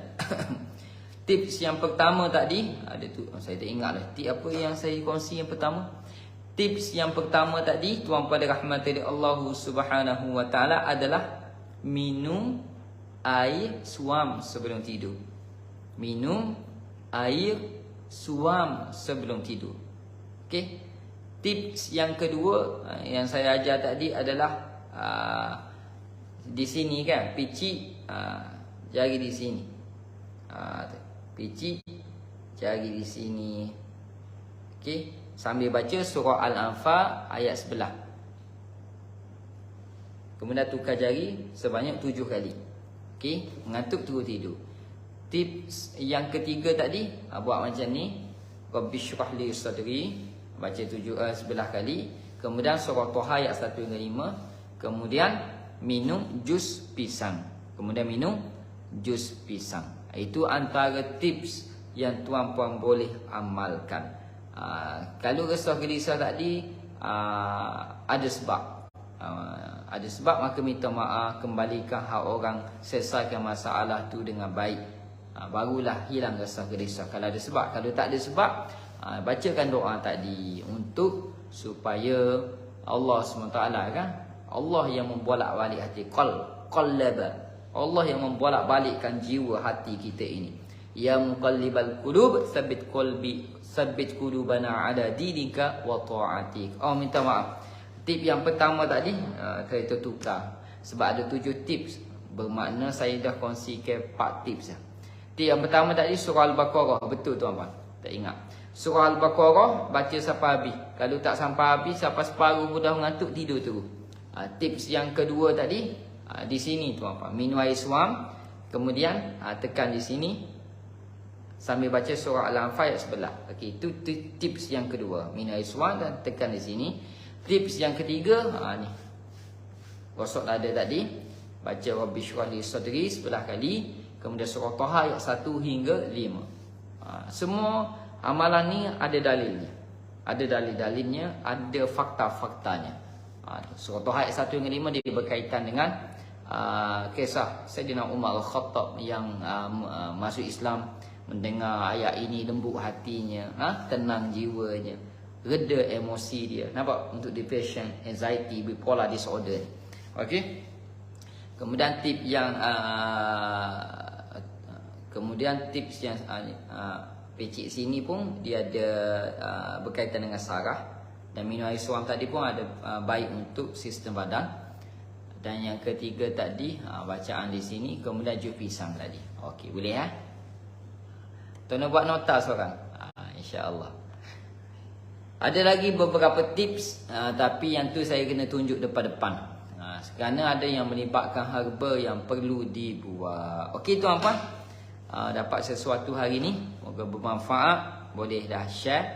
Tips yang pertama tadi ada tu, saya tak ingat lah. Tip apa yang saya kongsi yang pertama? Tips yang pertama tadi, tuan pada rahmati Allah Subhanahu wa taala adalah minum air suam sebelum tidur. Minum air suam sebelum tidur. Okey. Tips yang kedua yang saya ajar tadi adalah di sini kan, picit jari di sini. Picit jari di sini. Okey, sambil baca surah Al-Anfal ayat sebelah. Kemudian tukar jari sebanyak 7 kali. Okey, mengantuk terus tidur. Tips yang ketiga tadi, buat macam ni. Rabbi syrah li sadri, baca 11 kali. Kemudian surah Thaha ayat 1 hingga 5. Kemudian minum jus pisang. Kemudian minum jus pisang. Itu antara tips yang tuan-puan boleh amalkan. Kalau resah gelisah tadi ada sebab. Ada sebab maka minta maaf, kembalikan hak orang, selesaikan masalah tu dengan baik. Barulah hilang resah gelisah. Kalau ada sebab, kalau tak ada sebab, bacakan doa tadi untuk supaya Allah SWT kan, Allah yang membolak-balik hati, qallaba. Allah yang membolak-balikkan jiwa hati kita ini. Ya muqallibal qulub, tsabbit qulubana ala dinika wa ta'atik. Oh, minta maaf. Tip yang pertama tadi saya tertukar sebab ada 7 tips. Bermakna saya dah kongsikan 4 tips. Tip yang pertama tadi surah Al-Baqarah. Betul tuan-tuan? Tak ingat. Surah Al-Baqarah baca sampai habis. Kalau tak sampai habis, sampai separuh pun dah mengantuk, tidur terus. Tips yang kedua tadi di sini tuan-tuan, minum air suam, kemudian tekan di sini sambil baca surah Al-Anfal ayat sebelah. Okey, itu tips yang kedua, minum air suam dan tekan di sini. Tips yang ketiga ni. Gosok dada tadi, baca Rabbi syrah li sadri 11 kali, kemudian surah Thaha ayat 1 hingga 5. Semua amalan ni ada dalilnya. Ada dalil-dalilnya, ada fakta-faktanya. Surah Thaha ayat 1 hingga 5 dia berkaitan dengan kisah Sayyidina Umar Al-Khattab yang masuk Islam, mendengar ayat ini lembut hatinya, tenang jiwanya, reda emosi dia. Nampak? Untuk depression, anxiety, bipolar disorder. Okey. Kemudian tips yang pecik sini pun dia ada berkaitan dengan saraf, dan minum air suam tadi pun ada baik untuk sistem badan. Dan yang ketiga tadi bacaan di sini, kemudian jus pisang tadi. Okey, boleh ya? Tuan buat nota seorang. Insya-Allah. Ada lagi beberapa tips, tapi yang tu saya kena tunjuk depan-depan. Kerana ada yang melibatkan herba yang perlu dibuat. Okey tuan-puan, dapat sesuatu hari ni, moga bermanfaat. Boleh dah share.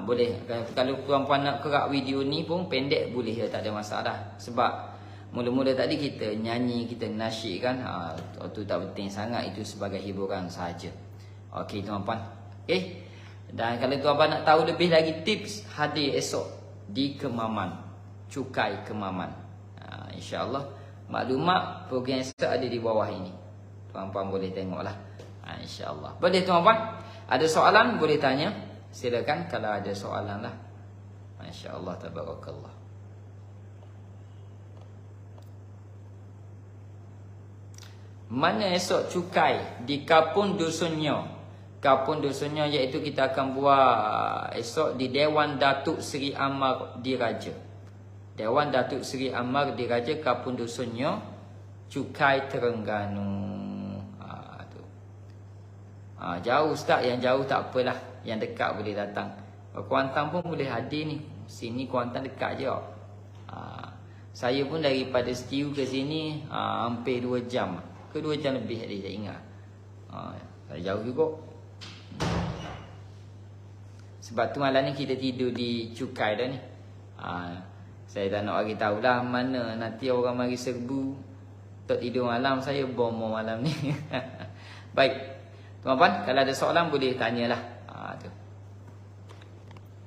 Boleh, kalau tuan-puan nak kerak video ni pun pendek boleh ya, tak ada masalah. Sebab mula-mula tadi kita nyanyi, kita nasyid kan, itu tak penting sangat, itu sebagai hiburan saja. Okey tuan-puan. Okey. Dan kalau tuan-puan nak tahu lebih lagi tips hadir esok di Kemaman, Cukai Kemaman, insya-Allah maklumat program esok ada di bawah ini. Tuan-puan boleh tengoklah. Insya-Allah. Boleh tuan-puan? Ada soalan boleh tanya. Silakan kalau ada soalan lah. Masya-Allah, tabarakallah. Mana esok cukai di Kapun Dusunnya? Kapun Dusunnya iaitu kita akan buat esok di Dewan Datuk Seri Amar Diraja. Dewan Datuk Seri Amar Diraja Kapun Dusunnya, Cukai Terengganu. Jauh ustaz, yang jauh tak apalah, yang dekat boleh datang. Kuantan pun boleh hadir ni. Sini Kuantan dekat je. Saya pun daripada Setiu ke sini hampir 2 jam. Ke 2 jam lebih tadi, tak ingat. Jauh juga. Sebab tu malam ni kita tidur di Cukai dah ni. Saya tak nak bagi tahulah mana nanti orang mari serbu tak tidur malam, saya bomo malam ni. Baik. Tuan-tuan, kalau ada soalan boleh tanyalah. Tu.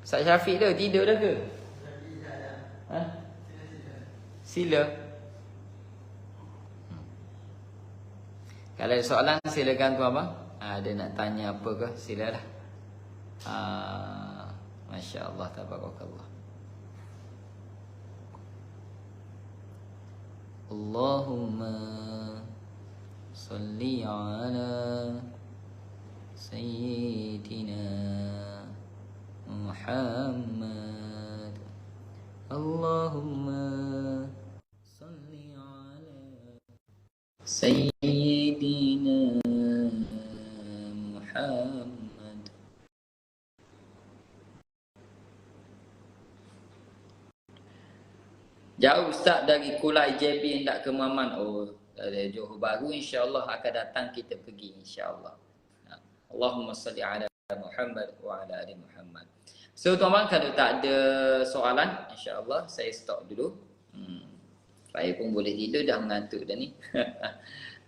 Ustaz Syafiq tu tidur dah ke? Ha? Sila. Kalau ada soalan silakan tuan-tuan. Ada nak tanya apa ke? Silalah. Masya-Allah, tabarakallah. Allahumma salli ala sayyidina Muhammad. Allahumma salli ala sayyidina Muhammad. Jauh Ustaz dari Kulai JB hendak ke Maman. Oh, dari Johor Bahru, insya-Allah akan datang kita pergi, insya-Allah. Allahumma salli ala Muhammad wa ala ali Muhammad. So tuan-tuan, kalau tak ada soalan, insya-Allah saya stop dulu. Saya pun boleh tidur, dah mengantuk dah ni.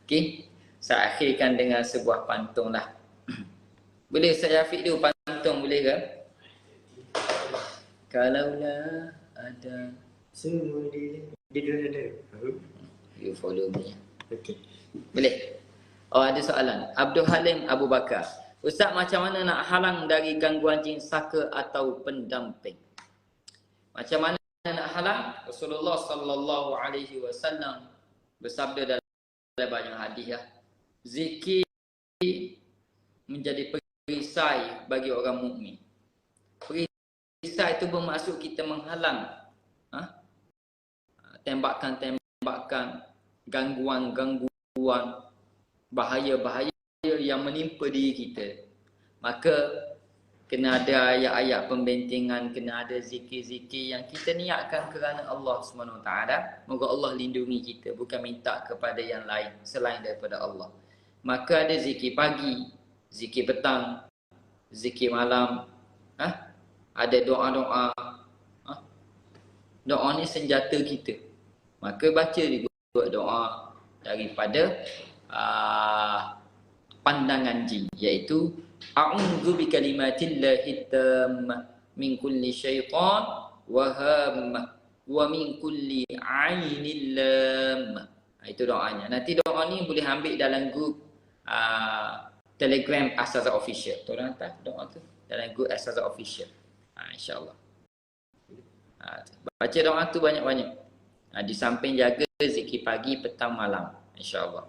Okey, saya akhirkan dengan sebuah pantun lah. Boleh saya Syafiq dulu pantun, boleh ke? Kalaulah ada semua dia ada. You follow me. Okey. Boleh? Oh, ada soalan. Abdul Halim Abu Bakar. Ustaz, macam mana nak halang dari gangguan jin saka atau pendamping? Macam mana nak halang? Rasulullah sallallahu alaihi wasallam bersabda dalam banyak hadis ya. Zikir menjadi perisai bagi orang mukmin. Perisai itu bermaksud kita menghalang tembakan-tembakan, gangguan-gangguan, bahaya-bahaya yang menimpa diri kita. Maka kena ada ayat-ayat pembentengan, kena ada zikir-zikir yang kita niatkan kerana Allah SWT. Moga Allah lindungi kita, bukan minta kepada yang lain selain daripada Allah. Maka ada zikir pagi, zikir petang, zikir malam, ada doa-doa. Doa ni senjata kita. Maka baca juga doa daripada pandangan jin, iaitu a'udzu bikalimatillahi tammah min kulli syaitan wa hammah wa min kulli 'ainil lam. Itu doanya. Nanti doa ni boleh ambil dalam grup Telegram As-Sazak Official. Tolong hantar doa tu dalam grup As-Sazak Official. Insya-Allah. Baca doa tu banyak-banyak. Di samping jaga zikir pagi, petang, malam, insya-Allah.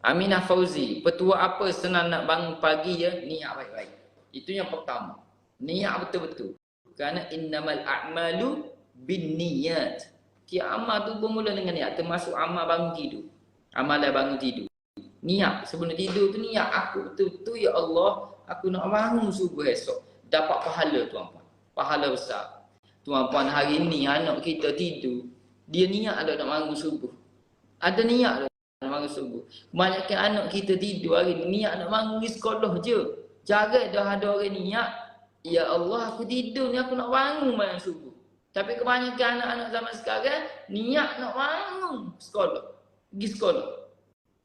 Aminah Fauzi, petua apa senang nak bangun pagi ya? Niat baik-baik. Itu yang pertama. Niat betul-betul. Kerana innamal a'malu binniyat. Tiap amal tu bermula dengan niat, termasuk amal bangun tidur. Amalan bangun tidur. Niat sebelum tidur tu niat aku betul-betul ya Allah, aku nak bangun subuh esok. Dapat pahala tuan-puan. Pahala besar. Tuan-puan, hari ni anak kita tidur, dia niat ada nak bangun subuh. Ada niat nak bangun subuh. Kebanyakan anak kita tidur hari ni niat nak bangun pergi sekolah je. Jarang dah ada orang niat, ya Allah aku tidur ni aku nak bangun bangun subuh. Tapi kebanyakan anak-anak zaman sekarang niat nak bangun sekolah. Pergi sekolah.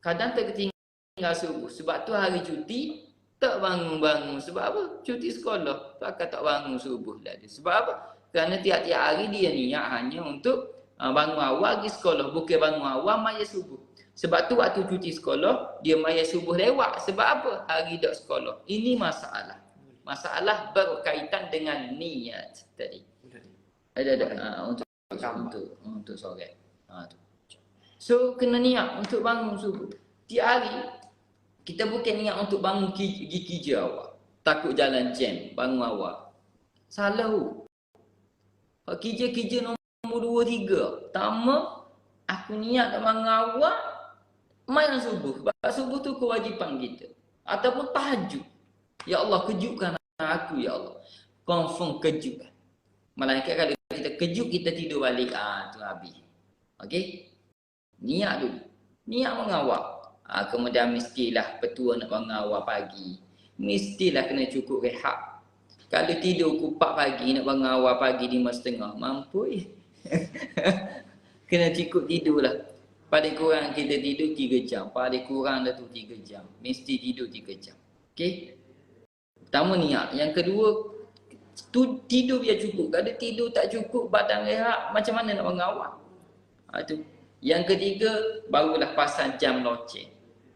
Kadang tertinggal subuh. Sebab tu hari cuti tak bangun-bangun. Sebab apa? Cuti sekolah. Takkan tak bangun subuh lah dia. Sebab apa? Kerana tiap-tiap hari dia niat hanya untuk bangun awal pergi sekolah. Bukan bangun awal maya subuh. Sebab tu waktu cuti sekolah, dia maya subuh lewat. Sebab apa? Hari tak sekolah. Ini masalah. Masalah berkaitan dengan niat tadi. Ada. Untuk sore. So, kena niat untuk bangun subuh. Tiap hari, kita bukan niat untuk bangun pergi kerja awal. Takut jalan jam, bangun awal. Salah. Kerja-kerja nombor 2, 3. Pertama, aku niat nak bangun awal, main subuh. Sebab subuh tu kewajipan kita. Ataupun tahajud. Ya Allah, kejutkan aku, ya Allah. Confirm kejutkan. Malaikat kalau kita kejut, kita tidur balik. Tu habis. Okey? Niat dulu. Niat mengawal. Kemudian mestilah petua nak bangun awal pagi. Mestilah kena cukup rehat. Kalau tidur pukul 4 pagi, nak bangun awal pagi 5.30, mampu. Kena cukup tidur lah. Paling kurang kita tidur 3 jam. Paling kurang dah tu 3 jam. Mesti tidur 3 jam. Okey? Pertama niat. Yang kedua, tidur biar cukup. Kalau tidur tak cukup, badan rehat, macam mana nak mengawal? Tu. Yang ketiga, barulah pasang jam loceng.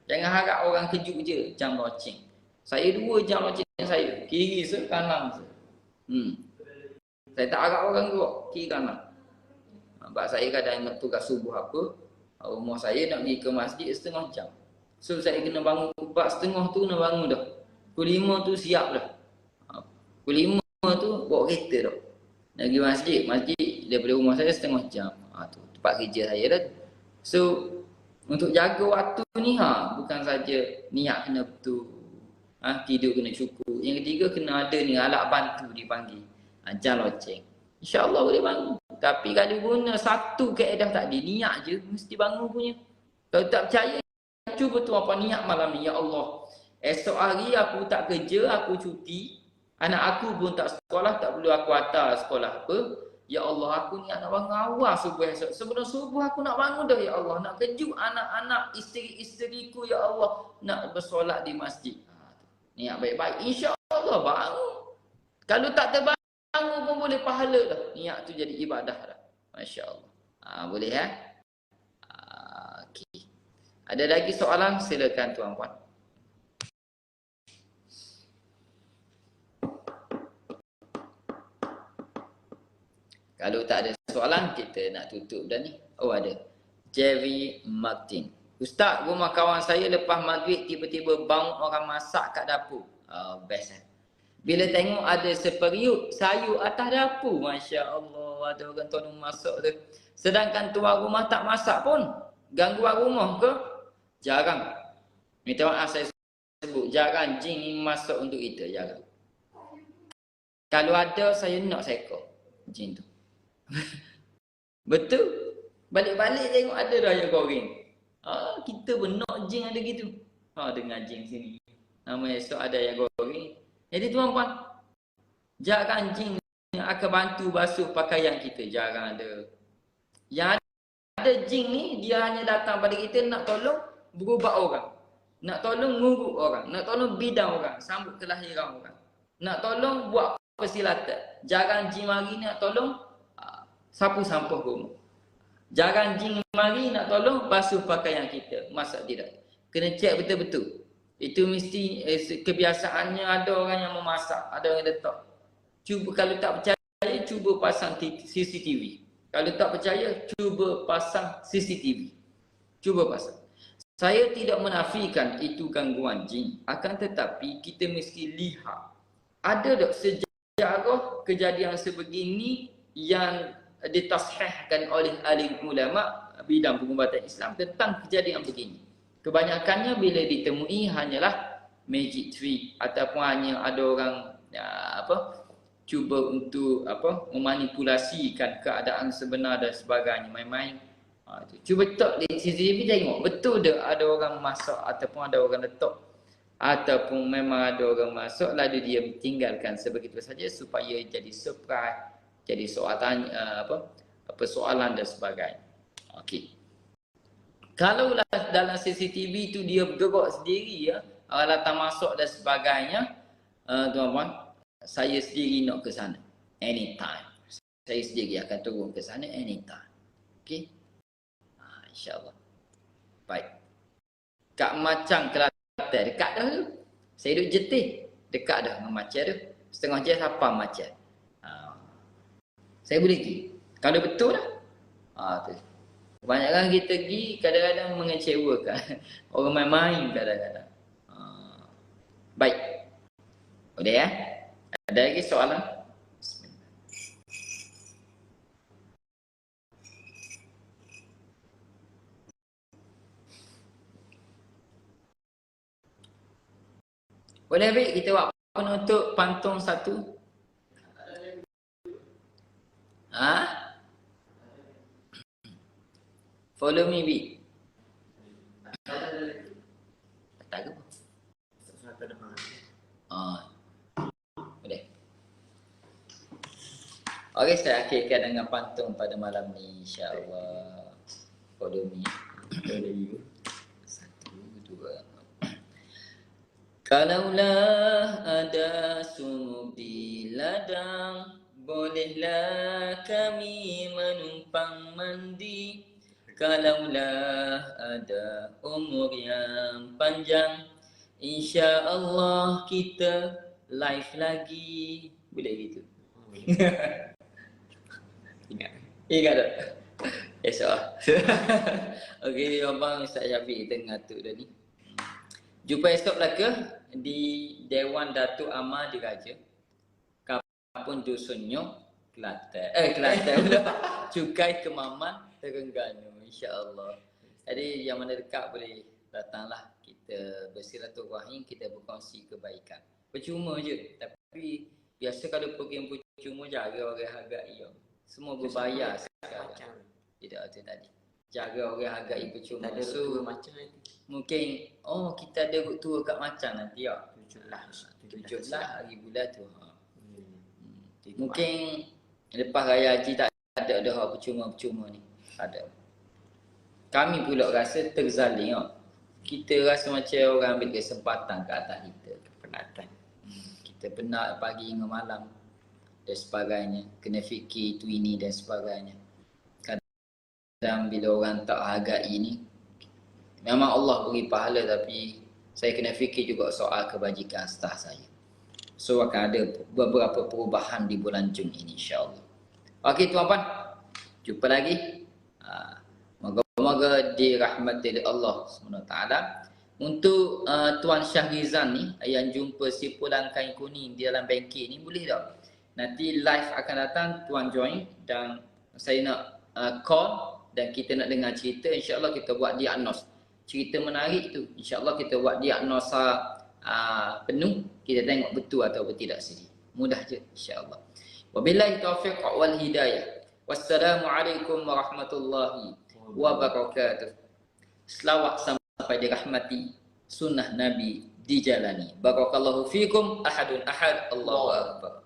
Jangan harap orang kejut je jam loceng. Saya 2 jam loceng saya. Kiri se, kanan se. Saya tak harap orang keluar. Kiri kanan. Sebab saya kadang nak tugas subuh apa, rumah saya nak pergi ke masjid 1/2 jam. So saya kena bangun 4:30 tu nak bangun dah. Pukul 5 tu siap dah. Pukul 5 tu bawa kereta dah. Nak pergi masjid. Masjid daripada rumah saya 1/2 jam. Tu tempat kerja saya dah. So untuk jaga waktu ni bukan saja niat kena betul. Tidur kena cukup. Yang ketiga kena ada ni alat bantu dipanggil. Jam loceng. InsyaAllah boleh bangun. Tapi kalau guna satu kaedah tadi, niat je, mesti bangun punya. Kalau tak percaya, cuba tu apa niat malam ni. Ya Allah, esok hari aku tak kerja, aku cuti. Anak aku pun tak sekolah, tak perlu aku hantar sekolah apa. Ya Allah, aku niat nak bangun awal subuh esok. Sebelum subuh aku nak bangun dah, Ya Allah. Nak kejut anak-anak, isteri-isteriku, Ya Allah. Nak bersolat di masjid. Niat baik-baik. InsyaAllah bangun. Kalau tak terbangun pun boleh pahala dah. Niat tu jadi ibadah dah. Masya Allah. Boleh ya? Okay. Ada lagi soalan? Silakan tuan-puan. Kalau tak ada soalan, kita nak tutup dah ni. Oh ada. Jerry Martin. Ustaz, rumah kawan saya lepas maghrib tiba-tiba bangun orang masak kat dapur. Best Bila tengok ada seperiuk sayur atas dapur, Masya Allah, ada orang tolong masak tu. Sedangkan tuan rumah tak masak pun. Gangguan rumah ke? Jarang. Minta maaf saya sebut. Jarang jin masuk untuk kita. Jarang. Kalau ada, saya nak seko jin tu. Betul. Balik-balik tengok ada dah yang goreng. Kita pun nak jin ada gitu. Dengar jin sini. Nama esok ada yang goreng. Jadi tuan-puan, jarang jin akan bantu basuh pakaian kita. Jarang ada. Yang ada jin ni, dia hanya datang pada kita nak tolong berubat orang. Nak tolong nguruk orang. Nak tolong bidang orang. Sambut kelahiran orang. Nak tolong buat persilatan. Jarang jin mari nak tolong sapu sampah rumah. Jarang jin mari nak tolong basuh pakaian kita. Masa tidak. Kena cek betul-betul. Itu mesti kebiasaannya ada orang yang memasak, ada orang yang letak. Cuba kalau tak percaya, cuba pasang CCTV. Kalau tak percaya, cuba pasang CCTV. Cuba pasang. Saya tidak menafikan itu gangguan jin. Akan tetapi kita mesti lihat. Ada tak sejarah kejadian sebegini yang ditashihkan oleh ahli ulama bidang pengubatan Islam tentang kejadian begini. Kebanyakannya bila ditemui hanyalah magic trick ataupun hanya ada orang cuba untuk memanipulasikan keadaan sebenar dan sebagainya, main-main. Cuba tak di CCTV tengok betul tak ada orang masuk ataupun ada orang letak ataupun memang ada orang masuk lalu dia tinggalkan sebegitu saja supaya jadi surprise, jadi soalan persoalan dan sebagainya. Okey. Kalau dalam CCTV tu dia bergerak sendiri orang datang masuk dan sebagainya, tuan-tuan, saya sendiri nak ke sana anytime. Saya sendiri akan turun ke sana anytime. Okey. InsyaAllah. Baik. Kak Macang Kelantan dekat dah tu. Saya duduk Jetih dekat dah dengan Macang tu. 1/2 jam sampai Macang. Saya boleh pergi. Kalau betul dah. Tu. Kebanyakan kita pergi kadang-kadang mengecewakan. Orang main-main kadang-kadang. Baik. Boleh ya? Ada lagi soalan? Boleh ambil kita buat penutup pantun satu? Follow me, Bi. Tak ke? Boleh. Okey, saya akhirkan dengan pantun pada malam ni, insya-Allah. Follow me. Satu, dua. Kalaulah ada sumur di ladang, bolehlah kami menumpang mandi. Kalaulah ada umur yang panjang, insya Allah kita live lagi. Boleh gitu? Ingat tak? Esok. Okey, abang Ustaz Syafiq kita ngatuk dah ni. Jumpa esok lah ke di Dewan Datuk Amal Diraja, Kampung Dusunyo, Kelantan. Kelantan pula. Cukai Kemaman, Terengganu, insya-Allah. Jadi yang mana dekat boleh datanglah, kita bersilaturahim, kita berkongsi kebaikan. Percuma je, tapi biasa kalau program percuma jaga orang hargai. Semua berbayar sekarang. Tidak ada tadi. Jaga orang hargai percuma. Tak ada So, macam itu. mungkin kita ada road tour kat Macan nanti ya. 17 17 hari bulan tu. Itu Mungkin lepas raya haji tak ada dah percuma-percuma ni. Ada. Kami pula rasa terzalim. Kita rasa macam orang ambil kesempatan ke atas kita. penatan. Kita penat pagi hingga malam dan sebagainya. Kena fikir itu ini dan sebagainya. Kadang bila orang tak hargai ni, memang Allah beri pahala, tapi saya kena fikir juga soal kebajikan staff saya. So akan ada beberapa perubahan di bulan Jun ini, insya-Allah. Okey tuan-puan, jumpa lagi. Moga-moga dirahmati oleh Allah SWT. Untuk Tuan Syahrizan ni yang jumpa sipulan kain kuning di dalam bengkel ni, boleh tak? Nanti live akan datang, Tuan join dan saya nak call dan kita nak dengar cerita. InsyaAllah kita buat diagnos. Cerita menarik tu, InsyaAllah kita buat diagnosa penuh. Kita tengok betul atau tidak sedih. Mudah je, insyaAllah. Wabillahi taufiq wal hidayah. Wassalamualaikum warahmatullahi wabarakatuh. Selawat sampai dirahmati, sunnah Nabi dijalani. Barakallahu fikum, ahadun ahad, Allahu akbar.